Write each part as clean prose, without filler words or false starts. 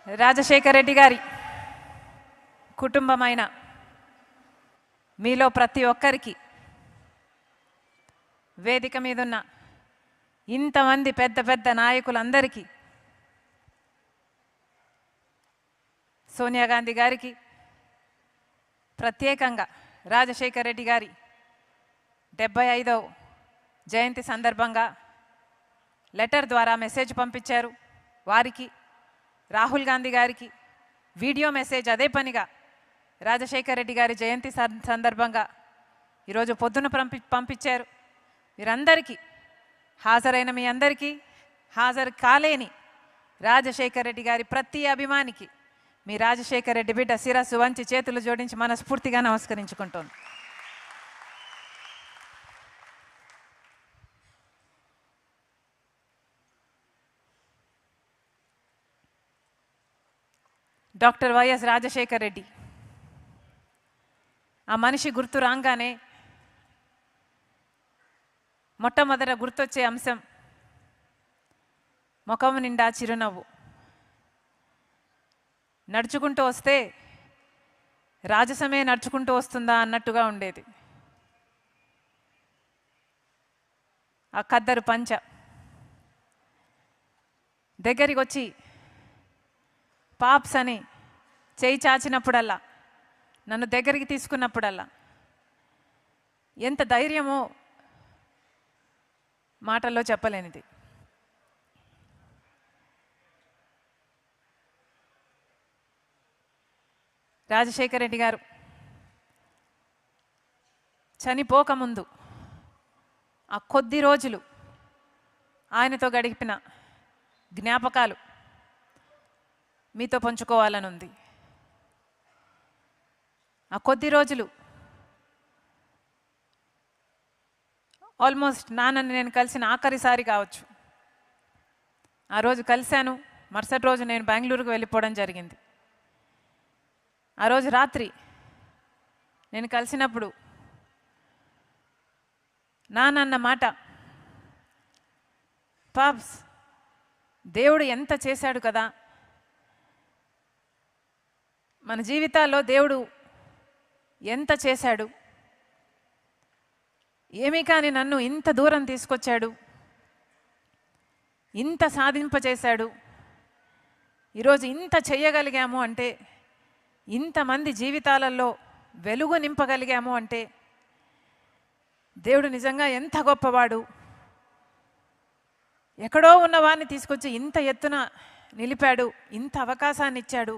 రాజశేఖర రెడ్డి గారి కుటుంబమైన మీలో ప్రతి ఒక్కరికి వేదిక మీదున్న ఇంతమంది పెద్ద పెద్ద నాయకులందరికీ, సోనియా గాంధీ గారికి ప్రత్యేకంగా రాజశేఖర రెడ్డి గారి 75వ జయంతి సందర్భంగా లెటర్ ద్వారా మెసేజ్ పంపించారు. వారికి, రాహుల్ గాంధీ గారికి వీడియో మెసేజ్ అదే పనిగా రాజశేఖర రెడ్డి గారి జయంతి సందర్భంగా ఈరోజు పొద్దున పంపించారు. వీరందరికీ, హాజరైన మీ అందరికీ, హాజరు కాలేని రాజశేఖర రెడ్డి గారి ప్రతి అభిమానికి మీ రాజశేఖర రెడ్డి బిడ్డ శిరస్సు వంచి చేతులు జోడించి మనస్ఫూర్తిగా నమస్కరించుకుంటోంది. డాక్టర్ వైఎస్ రాజశేఖర రెడ్డి, ఆ మనిషి గుర్తు రాగానే మొట్టమొదట గుర్తొచ్చే అంశం ముఖం నిండా చిరునవ్వు. నడుచుకుంటూ వస్తే రాజసమే నడుచుకుంటూ వస్తుందా అన్నట్టుగా ఉండేది. ఆ ఖద్దరు పంచ దగ్గరికి వచ్చి పాప్స్ అని చేయి చాచినప్పుడల్లా, నన్ను దగ్గరికి తీసుకున్నప్పుడల్లా ఎంత ధైర్యమో మాటల్లో చెప్పలేనిది. రాజశేఖర రెడ్డి గారు చనిపోకముందు ఆ కొద్ది రోజులు ఆయనతో గడిపిన జ్ఞాపకాలు మీతో పంచుకోవాలని ఉంది. ఆ కొద్ది రోజులు ఆల్మోస్ట్ నాన్నని నేను కలిసిన ఆఖరిసారి కావచ్చు. ఆ రోజు కలిశాను, మరుసటి రోజు నేను బెంగళూరుకు వెళ్ళిపోవడం జరిగింది. ఆ రోజు రాత్రి నేను కలిసినప్పుడు నాన్న మాట, పాప్స్ దేవుడు ఎంత చేశాడు కదా, మన జీవితాల్లో దేవుడు ఎంత చేశాడు, ఏమీ కానీ నన్ను ఇంత దూరం తీసుకొచ్చాడు, ఇంత సాధింపచేశాడు, ఈరోజు ఇంత చెయ్యగలిగాము అంటే, ఇంతమంది జీవితాలలో వెలుగు నింపగలిగాము అంటే దేవుడు నిజంగా ఎంత గొప్పవాడు, ఎక్కడో ఉన్నవాడిని తీసుకొచ్చి ఇంత ఎత్తున నిలిపాడు, ఇంత అవకాశాన్ని ఇచ్చాడు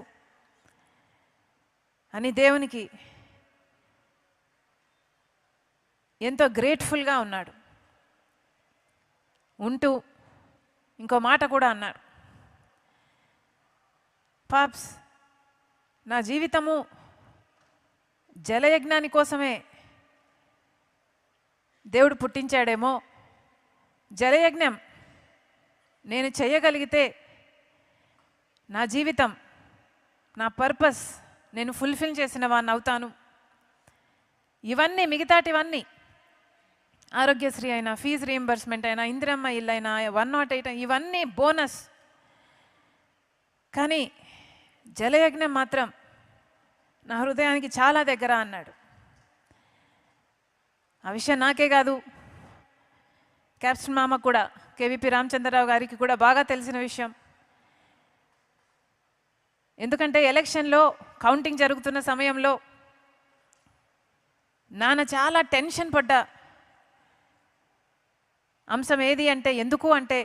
అని దేవునికి ఎంతో గ్రేట్ఫుల్గా ఉన్నాడు. ఉంటూ ఇంకో మాట కూడా అన్నాడు, పాప్స్ నా జీవితము జలయజ్ఞాని కోసమే దేవుడు పుట్టించాడేమో, జలయజ్ఞం నేను చేయగలిగితే నా జీవితం, నా పర్పస్ నేను ఫుల్ఫిల్ చేసిన వాడిని అవుతాను. ఇవన్నీ, మిగతాటివన్నీ, ఆరోగ్యశ్రీ అయినా, ఫీజు రీయింబర్స్మెంట్ అయినా, ఇందిరమ్మ ఇల్లు అయినా, 108 ఇవన్నీ బోనస్, కానీ జలయజ్ఞం మాత్రం నా హృదయానికి చాలా దగ్గర అన్నాడు. ఆ విషయం నాకే కాదు, క్యాప్టెన్ మామ కూడా, కేవీపీ రామచంద్రరావు గారికి కూడా బాగా తెలిసిన విషయం. ఎందుకంటే ఎలక్షన్లో కౌంటింగ్ జరుగుతున్న సమయంలో నాన్న చాలా టెన్షన్ పడ్డ అంశం ఏది అంటే, ఎందుకు అంటే,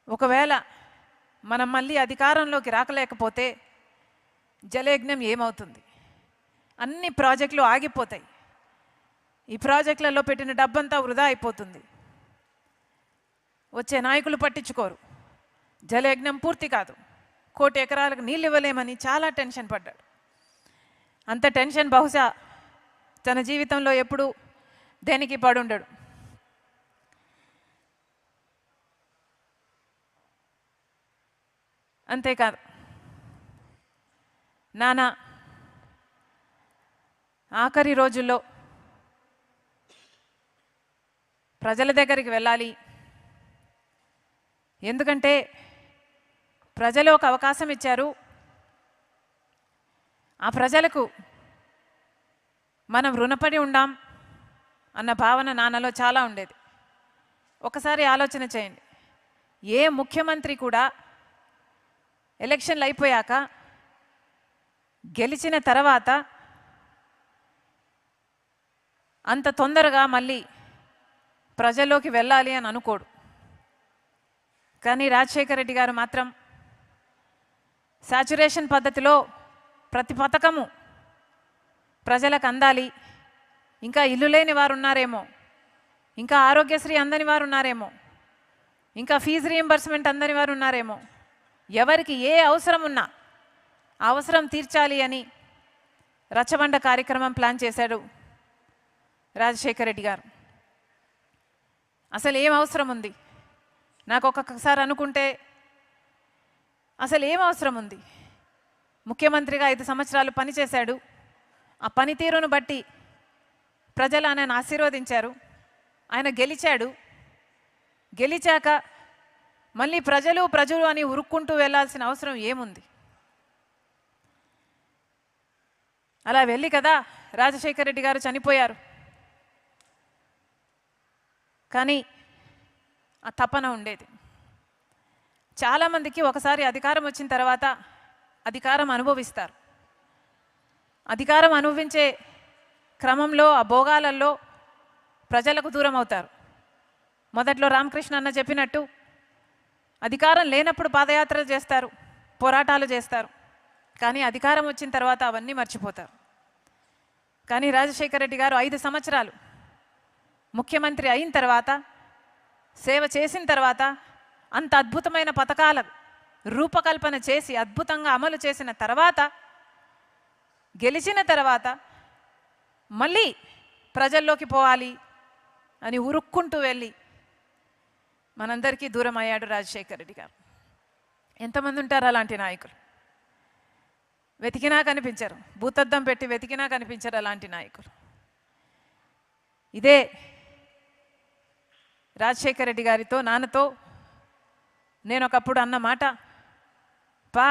ఒకవేళ మనం మళ్ళీ అధికారంలోకి రాకలేకపోతే జలయజ్ఞం ఏమవుతుంది, అన్ని ప్రాజెక్టులు ఆగిపోతాయి, ఈ ప్రాజెక్టులలో పెట్టిన డబ్బంతా వృధా అయిపోతుంది, వచ్చే నాయకులు పట్టించుకోరు, జలయజ్ఞం పూర్తి కాదు, 1 కోటి ఎకరాలకు నీళ్ళు ఇవ్వలేమని చాలా టెన్షన్ పడ్డాడు. అంత టెన్షన్ బహుశా తన జీవితంలో ఎప్పుడూ దేనికి పడుండడు. అంతేకాదు, నాన్న ఆఖరి రోజుల్లో ప్రజల దగ్గరికి వెళ్ళాలి, ఎందుకంటే ప్రజలు ఒక అవకాశం ఇచ్చారు. ఆ ప్రజలకు మనం రుణపడి ఉండాం అన్న భావన నాన్నలో చాలా ఉండేది. ఒకసారి ఆలోచన చేయండి, ఏ ముఖ్యమంత్రి కూడా ఎలక్షన్లు అయిపోయాక గెలిచిన తర్వాత అంత తొందరగా మళ్ళీ ప్రజల్లోకి వెళ్ళాలి అని అనుకోడు. కానీ రాజశేఖర రెడ్డి గారు మాత్రం సాచురేషన్ పద్ధతిలో ప్రతి పథకము ప్రజలకు అందాలి, ఇంకా ఇల్లు లేని వారు ఉన్నారేమో, ఇంకా ఆరోగ్యశ్రీ అందని వారు ఉన్నారేమో, ఇంకా ఫీజు రీయింబర్స్మెంట్ అందని వారు ఉన్నారేమో, ఎవరికి ఏ అవసరం ఉన్నా ఆ అవసరం తీర్చాలి అని రచ్చబండ కార్యక్రమం ప్లాన్ చేశాడు రాజశేఖర రెడ్డి గారు. అసలు ఏం అవసరం ఉంది? నాకు ఒక్కొక్కసారి అనుకుంటే అసలు ఏం అవసరం ఉంది? ముఖ్యమంత్రిగా 5 సంవత్సరాలు పనిచేశాడు. ఆ పనితీరును బట్టి ప్రజలు ఆయనను ఆశీర్వదించారు. ఆయన గెలిచాడు. గెలిచాక మళ్ళీ ప్రజలు అని ఉరుక్కుంటూ వెళ్ళాల్సిన అవసరం ఏముంది? అలా వెళ్ళి కదా రాజశేఖర రెడ్డి గారు చనిపోయారు. కానీ ఆ తపన ఉండేది. చాలామందికి ఒకసారి అధికారం వచ్చిన తర్వాత అధికారం అనుభవిస్తారు. అధికారం అనుభవించే క్రమంలో ఆ భోగాలలో ప్రజలకు దూరం అవుతారు. మొదట్లో రామకృష్ణ అన్న చెప్పినట్టు అధికారం లేనప్పుడు పాదయాత్రలు చేస్తారు, పోరాటాలు చేస్తారు. కానీ అధికారం వచ్చిన తర్వాత అవన్నీ మర్చిపోతారు. కానీ రాజశేఖర రెడ్డి గారు 5 సంవత్సరాలు ముఖ్యమంత్రి అయిన తర్వాత, సేవ చేసిన తర్వాత, అంత అద్భుతమైన పథకాల రూపకల్పన చేసి అద్భుతంగా అమలు చేసిన తర్వాత, గెలిచిన తర్వాత మళ్ళీ ప్రజల్లోకి పోవాలి అని ఉరుక్కుంటూ వెళ్ళి మనందరికీ దూరం అయ్యాడు రాజశేఖర రెడ్డి గారు. ఎంతమంది ఉంటారు అలాంటి నాయకులు? వెతికినా కనిపించరు, భూతద్దం పెట్టి వెతికినా కనిపించరు అలాంటి నాయకులు. ఇదే రాజశేఖర రెడ్డి గారితో, నాన్నతో నేను ఒకప్పుడు అన్న మాట, పా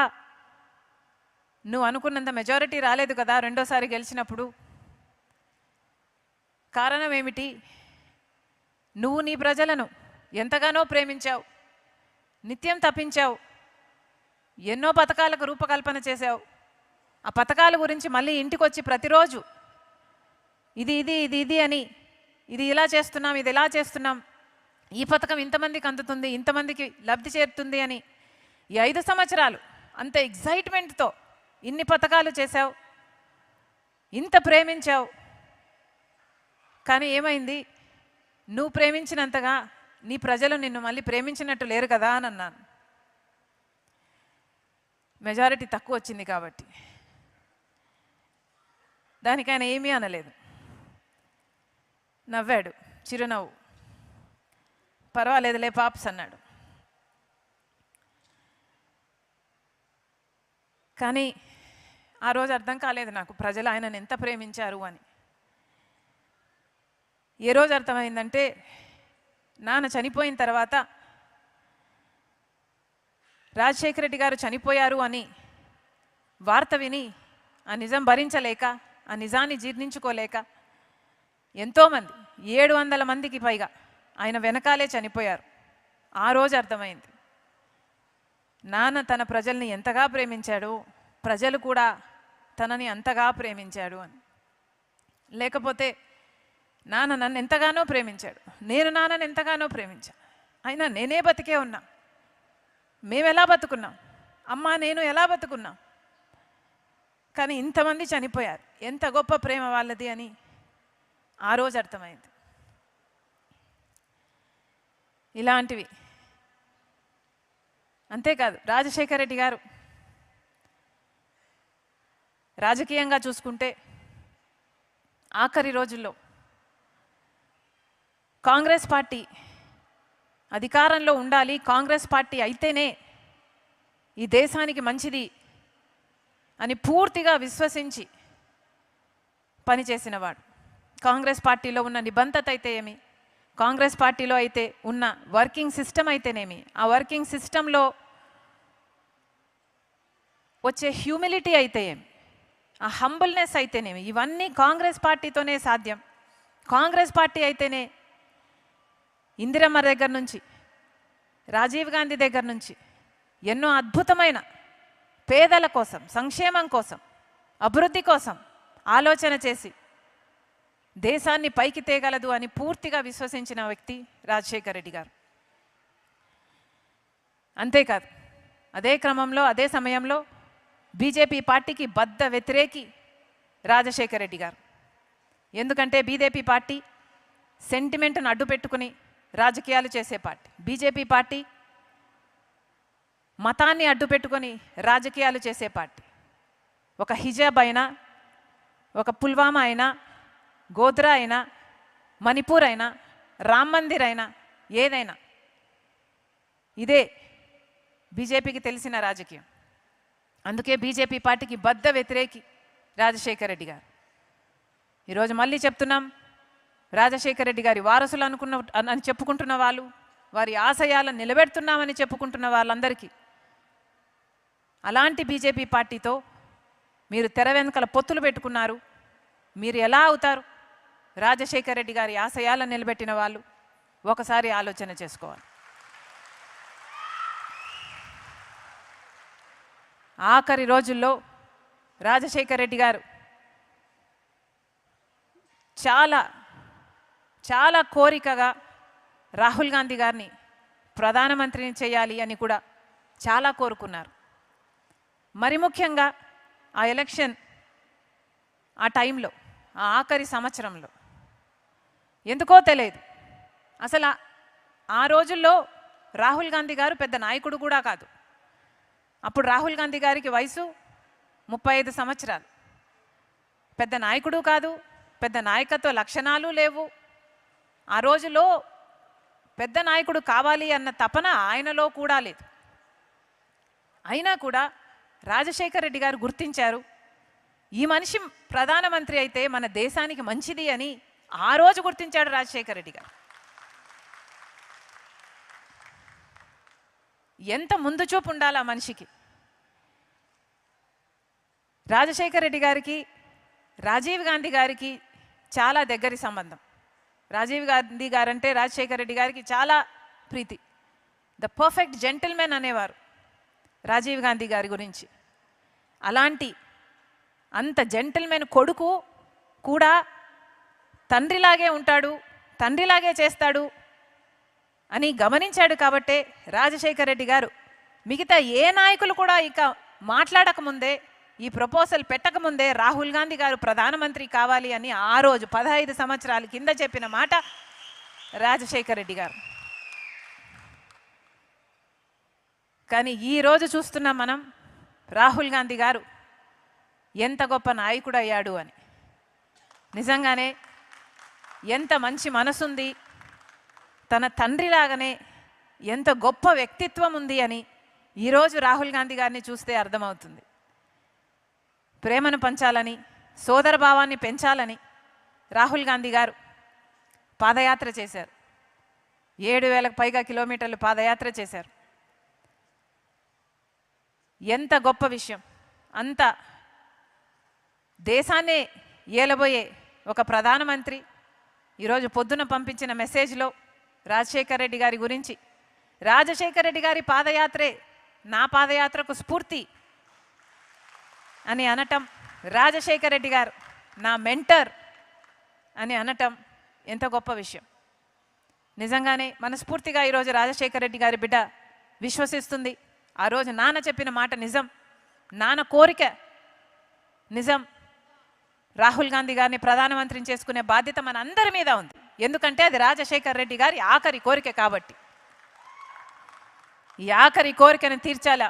నువ్వు అనుకున్నంత మెజారిటీ రాలేదు కదా రెండోసారి గెలిచినప్పుడు, కారణం ఏమిటి? నువ్వు నీ ప్రజలను ఎంతగానో ప్రేమించావు, నిత్యం తప్పించావు, ఎన్నో పథకాలకు రూపకల్పన చేశావు. ఆ పథకాల గురించి మళ్ళీ ఇంటికి వచ్చి ప్రతిరోజు ఇది ఇది ఇది ఇది అని, ఇది ఇలా చేస్తున్నాం, ఇది ఇలా చేస్తున్నాం, ఈ పథకం ఇంతమందికి అందుతుంది, ఇంతమందికి లబ్ధి చేరుతుంది అని ఈ 5 సంవత్సరాలు అంత ఎగ్జైట్మెంట్తో ఇన్ని పథకాలు చేశావు, ఇంత ప్రేమించావు. కానీ ఏమైంది? నువ్వు ప్రేమించినంతగా నీ ప్రజలు నిన్ను మళ్ళీ ప్రేమించినట్టు లేరు కదా అని అన్నాను. మెజారిటీ తక్కువ వచ్చింది కాబట్టి. దానికైనా ఏమీ అనలేదు, నవ్వాడు, చిరునవ్వు, పర్వాలేదులే పాప్స్ అన్నాడు. కానీ ఆ రోజు అర్థం కాలేదు నాకు ప్రజలు ఆయనను ఎంత ప్రేమించారు అని. ఏ రోజు అర్థమైందంటే, నాన్న చనిపోయిన తర్వాత రాజశేఖర రెడ్డి గారు చనిపోయారు అని వార్త విని ఆ నిజం భరించలేక, ఆ నిజాన్ని జీర్ణించుకోలేక ఎంతోమంది 700 మందికి పైగా ఆయన వెనకాలే చనిపోయారు. ఆ రోజు అర్థమైంది నాన్న తన ప్రజల్ని ఎంతగా ప్రేమించాడు, ప్రజలు కూడా తనని అంతగా ప్రేమించాడు అని. లేకపోతే నాన్న నన్ను ఎంతగానో ప్రేమించాడు, నేను నాన్నని ఎంతగానో ప్రేమించాను, అయినా నేనే బతికే ఉన్నా, మేము ఎలా బతుకున్నాం, అమ్మ నేను ఎలా బతుకున్నాం, కానీ ఇంతమంది చనిపోయారు, ఎంత గొప్ప ప్రేమ వాళ్ళది అని ఆ రోజు అర్థమైంది. ఇలాంటివి. అంతేకాదు రాజశేఖర రెడ్డి గారు రాజకీయంగా చూసుకుంటే ఆఖరి రోజుల్లో కాంగ్రెస్ పార్టీ అధికారంలో ఉండాలి, కాంగ్రెస్ పార్టీ అయితేనే ఈ దేశానికి మంచిది అని పూర్తిగా విశ్వసించి పనిచేసినవాడు. కాంగ్రెస్ పార్టీలో ఉన్న నిబంధత అయితే ఏమి, కాంగ్రెస్ పార్టీలో అయితే ఉన్న వర్కింగ్ సిస్టమ్ అయితేనేమి, ఆ వర్కింగ్ సిస్టంలో వచ్చే హ్యూమిలిటీ అయితే ఏమి, ఆ హంబుల్నెస్ అయితేనేమి, ఇవన్నీ కాంగ్రెస్ పార్టీతోనే సాధ్యం. కాంగ్రెస్ పార్టీ అయితేనే ఇందిరమ్మ దగ్గర నుంచి, రాజీవ్ గాంధీ దగ్గర నుంచి ఎన్నో అద్భుతమైన పేదల కోసం, సంక్షేమం కోసం, అభివృద్ధి కోసం ఆలోచన చేసి దేశాన్ని పైకి తేగలదు అని పూర్తిగా విశ్వసించిన వ్యక్తి రాజశేఖర రెడ్డి గారు. అంతేకాదు, అదే క్రమంలో అదే సమయంలో బీజేపీ పార్టీకి బద్ధ వ్యతిరేకి రాజశేఖర రెడ్డి గారు. ఎందుకంటే బీజేపీ పార్టీ సెంటిమెంట్ను అడ్డు పెట్టుకుని రాజకీయాలు చేసే పార్టీ. బీజేపీ పార్టీ మతాన్ని అడ్డు పెట్టుకొని రాజకీయాలు చేసే పార్టీ. ఒక హిజాబ్ అయినా, ఒక పుల్వామా అయినా, గోద్రా అయినా, మణిపూర్ అయినా, రామ్ మందిర్ అయినా, ఏదైనా ఇదే బీజేపీకి తెలిసిన రాజకీయం. అందుకే బీజేపీ పార్టీకి బద్ధ వ్యతిరేకి రాజశేఖర రెడ్డి గారు. ఈరోజు మళ్ళీ చెప్తున్నాం, రాజశేఖర రెడ్డి గారి వారసులు అని చెప్పుకుంటున్న వాళ్ళు, వారి ఆశయాలను నిలబెడుతున్నామని చెప్పుకుంటున్న వాళ్ళందరికీ అలాంటి బీజేపీ పార్టీతో మీరు తెర వెనుకల పొత్తులు పెట్టుకున్నారు. మీరు ఎలా అవుతారు? రాజశేఖర రెడ్డి గారి ఆశయాలను నిలబెట్టిన వాళ్ళు ఒకసారి ఆలోచన చేసుకోవాలి. ఆఖరి రోజుల్లో రాజశేఖర రెడ్డి గారు చాలా చాలా కోరికగా రాహుల్ గాంధీ గారిని ప్రధానమంత్రిని చేయాలి అని కూడా చాలా కోరుకున్నారు. మరి ముఖ్యంగా ఆ ఎలక్షన్ ఆ టైంలో, ఆ ఆఖరి సంవత్సరంలో ఎందుకో తెలియదు, అసలు ఆ రోజుల్లో రాహుల్ గాంధీ గారు పెద్ద నాయకుడు కూడా కాదు. అప్పుడు రాహుల్ గాంధీ గారికి వయసు 35 సంవత్సరాలు. పెద్ద నాయకుడు కాదు, పెద్ద నాయకత్వ లక్షణాలు లేవు. ఆ రోజులో పెద్ద నాయకుడు కావాలి అన్న తపన ఆయనలో కూడా లేదు. అయినా కూడా రాజశేఖర రెడ్డి గారు గుర్తించారు, ఈ మనిషి ప్రధానమంత్రి అయితే మన దేశానికి మంచిది అని ఆ రోజు గుర్తించాడు రాజశేఖర రెడ్డి గారు. ఎంత ముందు చూపు ఉండాలి ఆ మనిషికి. రాజశేఖర రెడ్డి గారికి రాజీవ్ గాంధీ గారికి చాలా దగ్గరి సంబంధం. రాజీవ్ గాంధీ గారంటే రాజశేఖర రెడ్డి గారికి చాలా ప్రీతి. ద పర్ఫెక్ట్ జెంటిల్మెన్ అనేవారు రాజీవ్ గాంధీ గారి గురించి. అలాంటి అంత జెంటిల్మెన్ కొడుకు కూడా తండ్రిలాగే ఉంటాడు, తండ్రిలాగే చేస్తాడు అని గమనించాడు. కాబట్టే రాజశేఖర రెడ్డి గారు మిగతా ఏ నాయకులు కూడా ఇక మాట్లాడకముందే, ఈ ప్రపోజల్ పెట్టకముందే రాహుల్ గాంధీ గారు ప్రధానమంత్రి కావాలి అని ఆ రోజు 15 సంవత్సరాల కింద చెప్పిన మాట రాజశేఖర రెడ్డి గారు. కానీ ఈరోజు చూస్తున్నాం మనం రాహుల్ గాంధీ గారు ఎంత గొప్ప నాయకుడు అయ్యాడు అని. నిజంగానే ఎంత మంచి మనసుంది, తన తండ్రిలాగానే ఎంత గొప్ప వ్యక్తిత్వం ఉంది అని ఈరోజు రాహుల్ గాంధీ గారిని చూస్తే అర్థమవుతుంది. ప్రేమను పంచాలని, సోదరభావాన్ని పెంచాలని రాహుల్ గాంధీ గారు పాదయాత్ర చేశారు. 7,000కు పైగా కిలోమీటర్లు పాదయాత్ర చేశారు. ఎంత గొప్ప విషయం. అంత దేశాన్నే ఏలబోయే ఒక ప్రధానమంత్రి ఈరోజు పొద్దున పంపించిన మెసేజ్లో రాజశేఖర రెడ్డి గారి గురించి, రాజశేఖర రెడ్డి గారి పాదయాత్రే నా పాదయాత్రకు స్ఫూర్తి అని అనటం, రాజశేఖర రెడ్డి గారు నా మెంటర్ అని అనటం ఎంత గొప్ప విషయం. నిజంగానే మనస్ఫూర్తిగా ఈరోజు రాజశేఖర రెడ్డి గారి బిడ్డ విశ్వసిస్తుంది, ఆ రోజు నాన్న చెప్పిన మాట నిజం, నాన్న కోరిక నిజం. రాహుల్ గాంధీ గారిని ప్రధానమంత్రిని చేసుకునే బాధ్యత మన అందరి మీద ఉంది. ఎందుకంటే అది రాజశేఖర రెడ్డి గారి ఆఖరి కోరిక కాబట్టి. ఈ ఆఖరి కోరికను తీర్చాలా,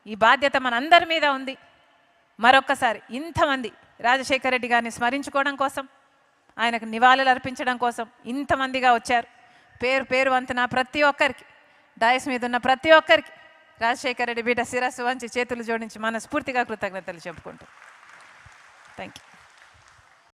ఈ బాధ్యత మన అందరి మీద ఉంది. మరొక్కసారి ఇంతమంది రాజశేఖర రెడ్డి గారిని స్మరించుకోవడం కోసం, ఆయనకు నివాళులు అర్పించడం కోసం ఇంతమందిగా వచ్చారు. పేరు పేరు వంతున ప్రతి ఒక్కరికి, డయస్ మీద ఉన్న ప్రతి ఒక్కరికి రాజశేఖర రెడ్డి బిడ్డ శిరస్సు వంచి చేతులు జోడించి మనస్ఫూర్తిగా కృతజ్ఞతలు చెప్పుకుంటాం. Thank you.